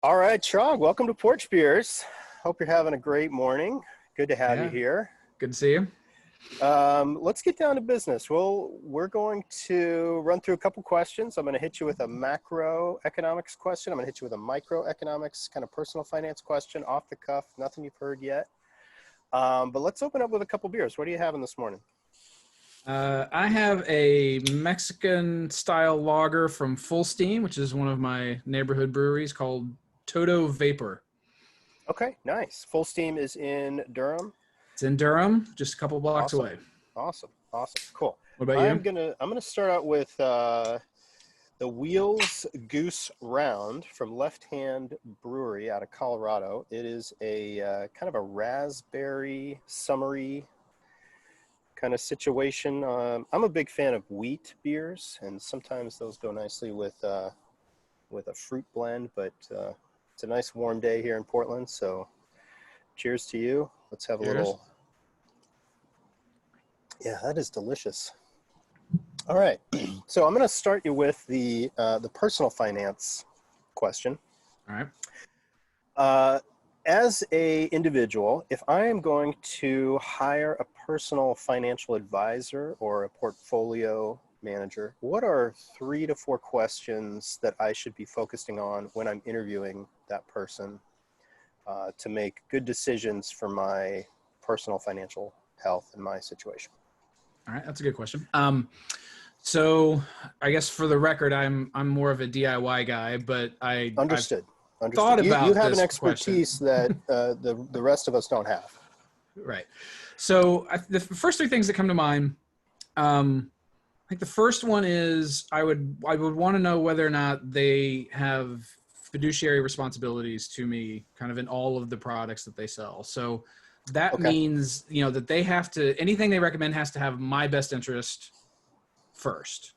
All right, Trog, welcome to Porch Beers. Hope you're having a great morning. Good to have you Yeah, here. good to see you. Let's get down to business. We're going to run through a couple questions. I'm going to hit you with a macroeconomics question. I'm going to hit you with a microeconomics kind of personal finance question off the cuff, nothing you've heard yet. But let's open up with a couple beers. What are you having this morning? I have a Mexican style lager from Full Steam, which is one of my neighborhood breweries called Toto Vapor. Okay, nice. Full Steam is in Durham. It's in Durham, just a couple blocks Awesome, away. awesome, awesome, cool. What about I'm you? gonna start out with the Wheels Goose Round from Left Hand Brewery out of Colorado. It is a kind of a raspberry, summery kind of situation. I'm a big fan of wheat beers, and sometimes those go nicely with a fruit blend. But it's a nice warm day here in Portland, so cheers to you. Let's have a Cheers. little. Yeah, that is delicious. All right, so I'm going to start you with the personal finance question. All right. As a individual, if I am going to hire a personal financial advisor or a portfolio manager, what are 3 to 4 questions that I should be focusing on when I'm interviewing that person to make good decisions for my personal financial health and my situation? All right, that's a good question. So I guess for the record, I'm more of a DIY guy, but I've Understood. Understood. thought You about have an this question. expertise that the rest of us don't have. Right. So the first three things that come to mind, I think the first one is I would want to know whether or not they have fiduciary responsibilities to me, kind of in all of the products that they sell. So that Okay. means that they have to, anything they recommend has to have my best interest first.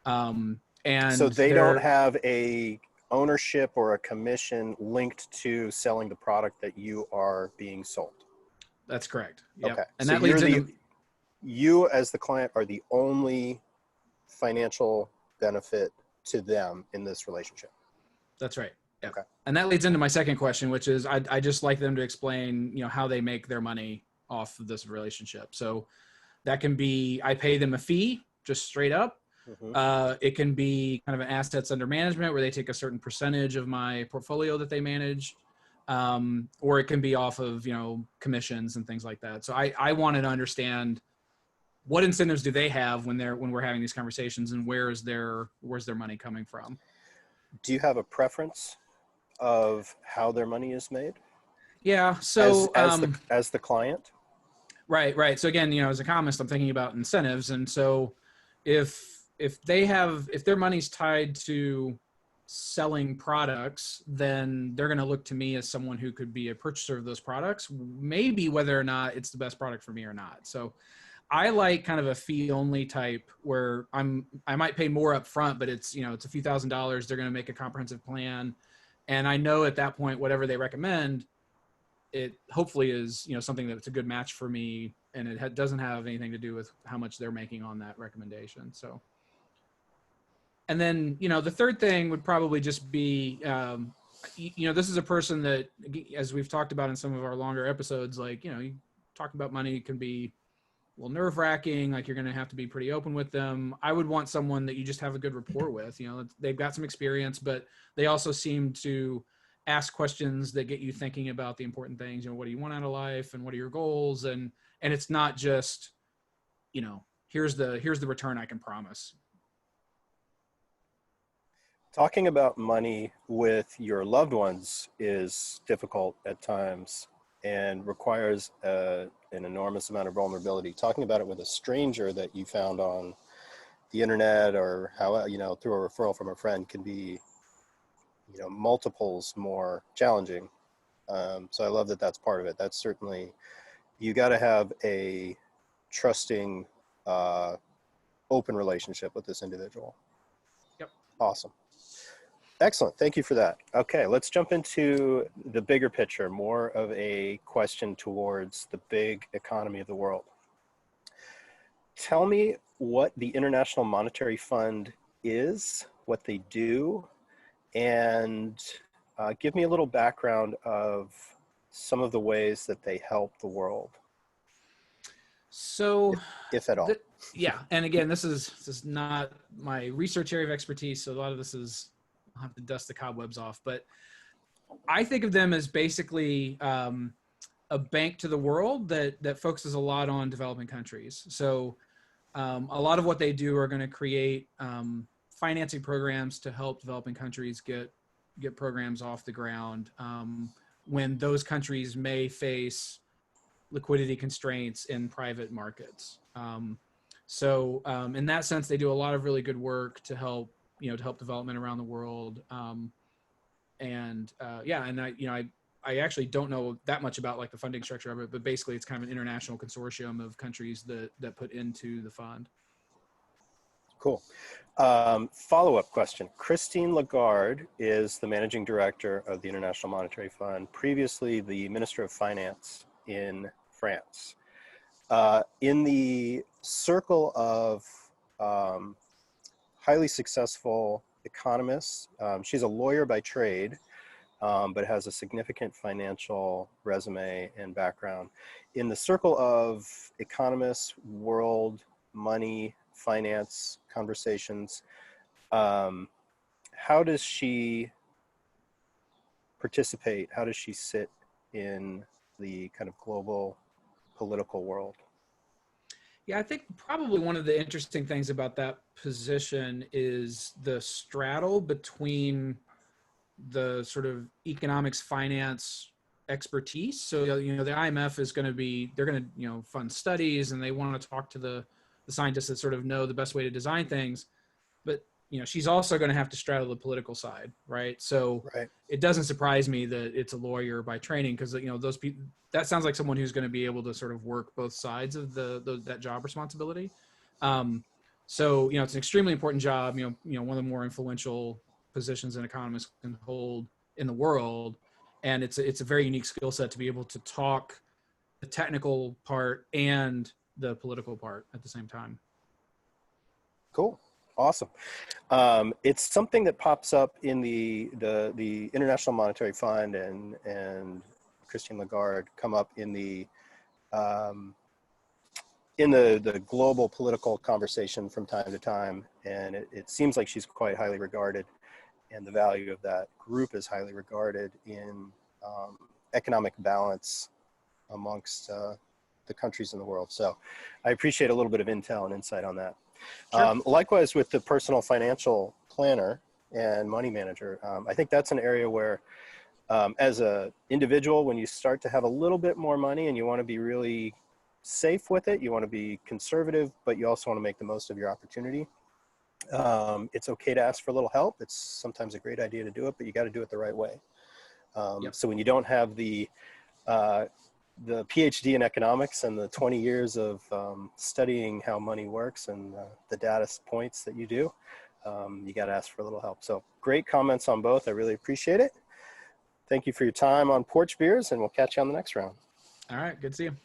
So And they don't they're have a ownership or a commission linked to selling the product that you are being sold. That's correct. Yep. Okay. And So that leads into you as the client are the only financial benefit to them in this relationship. That's right. Yep. Okay. And that leads into my second question, which is I just like them to explain, how they make their money off of this relationship. So that can be I pay them a fee just straight up. Mm-hmm. It can be kind of an assets under management where they take a certain percentage of my portfolio that they manage. Or it can be off of, commissions and things like that. So I wanted to understand what incentives do they have when we're having these conversations, and where's their money coming from? Do you have a preference of how their money is made Yeah. as So, the client? right. So again, as a economist, I'm thinking about incentives. And so if their money's tied to selling products, then they're going to look to me as someone who could be a purchaser of those products, maybe whether or not it's the best product for me or not. So I like kind of a fee only type where I might pay more up front, but it's a few $1,000s. They're going to make a comprehensive plan. And I know at that point, whatever they recommend, it hopefully is, something that's a good match for me. And it doesn't have anything to do with how much they're making on that recommendation. So, and then, the third thing would probably just be, this is a person that, as we've talked about in some of our longer episodes, like, talking about money can be a little nerve-wracking. Like, you're going to have to be pretty open with them. I would want someone that you just have a good rapport with. They've got some experience, but they also seem to ask questions that get you thinking about the important things. What do you want out of life, and what are your goals? And it's not just, here's the return I can promise. Talking about money with your loved ones is difficult at times and requires an enormous amount of vulnerability. Talking about it with a stranger that you found on the internet or through a referral from a friend can be multiples more challenging. So I love that that's part of it. That's certainly, you got to have a trusting, open relationship with this individual. Yep. Awesome. Excellent. Thank you for that. Okay, let's jump into the bigger picture, more of a question towards the big economy of the world. Tell me what the International Monetary Fund is, what they do, and Give me a little background of some of the ways that they help the world, So, if at all. yeah, and again, this is not my research area of expertise, so a lot of this is I'll have to dust the cobwebs off. But I think of them as basically a bank to the world that focuses a lot on developing countries. So a lot of what they do are going to create financing programs to help developing countries get programs off the ground when those countries may face liquidity constraints in private markets. In that sense, they do a lot of really good work to help development around the world. I actually don't know that much about like the funding structure of it, but basically it's kind of an international consortium of countries that put into the fund. Cool. Follow-up question. Christine Lagarde is the managing director of the International Monetary Fund, previously the Minister of Finance in France. In the circle of highly successful economists, she's a lawyer by trade, but has a significant financial resume and background. In the circle of economists, world, money, finance conversations, how does she participate? How does she sit in the kind of global political world? Yeah, I think probably one of the interesting things about that position is the straddle between the sort of economics finance expertise. So the IMF is going to be, they're going to fund studies, and they want to talk to the scientists that sort of know the best way to design things. But she's also going to have to straddle the political side, right? So Right. It doesn't surprise me that it's a lawyer by training, because those people, that sounds like someone who's going to be able to sort of work both sides of that job responsibility. It's an extremely important job. One of the more influential positions an economist can hold in the world, and it's a very unique skill set to be able to talk the technical part and the political part at the same time. Cool. Awesome. It's something that pops up in the International Monetary Fund and Christine Lagarde come up in the global political conversation from time to time, and it seems like she's quite highly regarded, and the value of that group is highly regarded in economic balance amongst the countries in the world. So I appreciate a little bit of intel and insight on that. Sure. Likewise with the personal financial planner and money manager, I think that's an area where as an individual, when you start to have a little bit more money and you want to be really safe with it, you want to be conservative, but you also want to make the most of your opportunity. It's okay to ask for a little help. It's sometimes a great idea to do it, but you got to do it the right way. Yep. So when you don't have the PhD in economics and the 20 years of studying how money works and the data points that you do, you got to ask for a little help. So great comments on both. I really appreciate it. Thank you for your time on Porch Beers, and we'll catch you on the next round. All right. Good to see you.